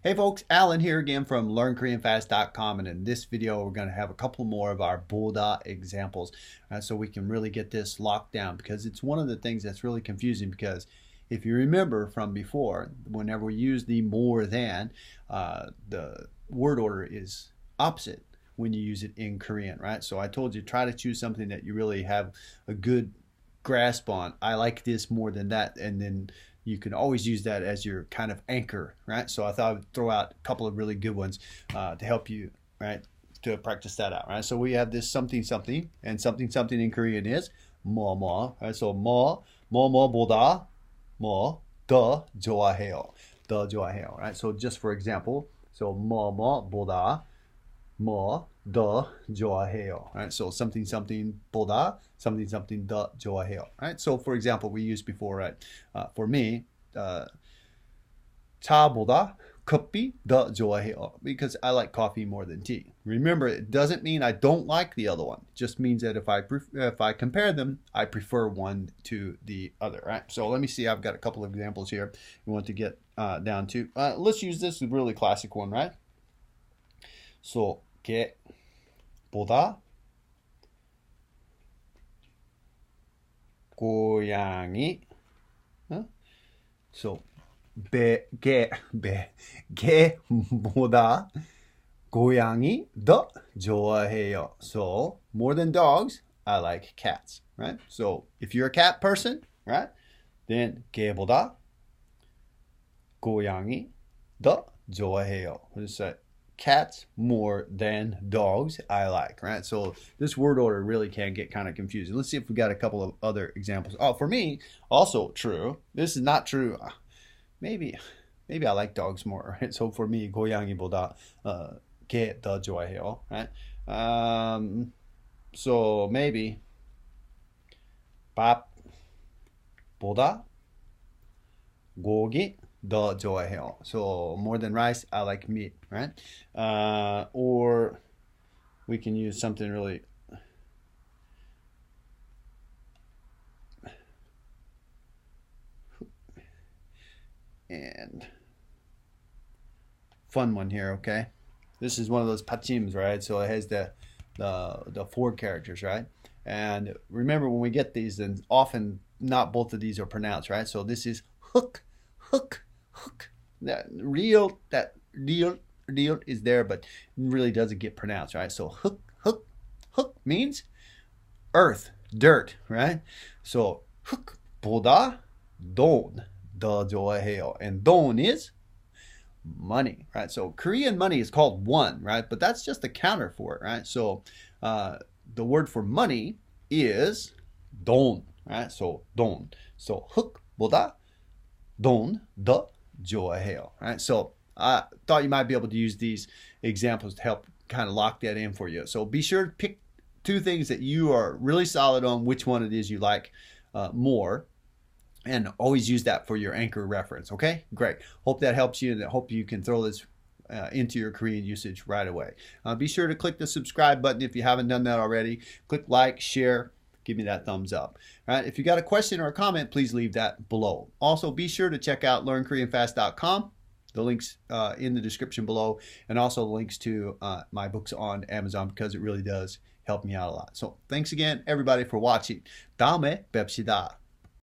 Hey folks, Alan here again from LearnKoreanFast.com, and in this video we're going to have a couple more of our 보다 examples so we can really get this locked down, because it's one of the things that's really confusing. Because if you remember from before, whenever we use the more than, the word order is opposite when you use it in Korean, right? So I told you, try to choose something that you really have a good grasp on. I like this more than that, and then you can always use that as your kind of anchor, right? So I thought I would throw out a couple of really good ones to help you, right, to practice that out, right? So we have this something something, and something something in Korean is 뭐, right? So 뭐보다 더 좋아해요, 더 좋아해요, right? So just for example, so 뭐보다 더 좋아해요, right? So something something 보다 something something 더 좋아해요, right? So for example, we used before, right? For me, 차보다 커피 더 좋아해요, because I like coffee more than tea. Remember, it doesn't mean I don't like the other one. It just means that if I compare them, I prefer one to the other, right? So let me see. I've got a couple of examples here we want to get down to. Let's use this really classic one, right? So 개보다 고양이, so 개보다 고양이 더 좋아해요. So more than dogs, I like cats, right? So if you're a cat person, right, then 개보다 고양이 더 좋아해요. What is that? Cats more than dogs I like, right? So this word order really can get kind of confusing. Let's see if we got a couple of other examples. Oh, for me, also true. This is not true. Maybe I like dogs more, right? So for me, 고양이보다 개 더 좋아해요, right? So maybe 밥보다 고기 더 좋아해요. So more than rice, I like meat, right? Or we can use something really and fun one here, okay? This is one of those pachims, right? So it has the four characters, right? And remember, when we get these, then often not both of these are pronounced, right? So this is hook, hook, hook. That real is there, but really doesn't get pronounced, right? So hook, hook, hook means earth, dirt, right? So hook보다 돈 더 좋아해요, and 돈 is money, right? So Korean money is called won, right? But that's just a counter for it, right? So the word for money is 돈, right? So 돈. So 흑보다 돈 더 좋아해요, right? So I thought you might be able to use these examples to help kind of lock that in for you. So be sure to pick two things that you are really solid on, which one it is you like more, and always use that for your anchor reference, okay? Great. Hope that helps you, and I hope you can throw this into your Korean usage right away. Be sure to click the subscribe button if you haven't done that already. Click like, share, give me that thumbs up. All right, if you got a question or a comment, please leave that below. Also, be sure to check out LearnKoreanFast.com. The links in the description below, and also links to my books on Amazon, because it really does help me out a lot. So thanks again, everybody, for watching. 다음에 뵙시다.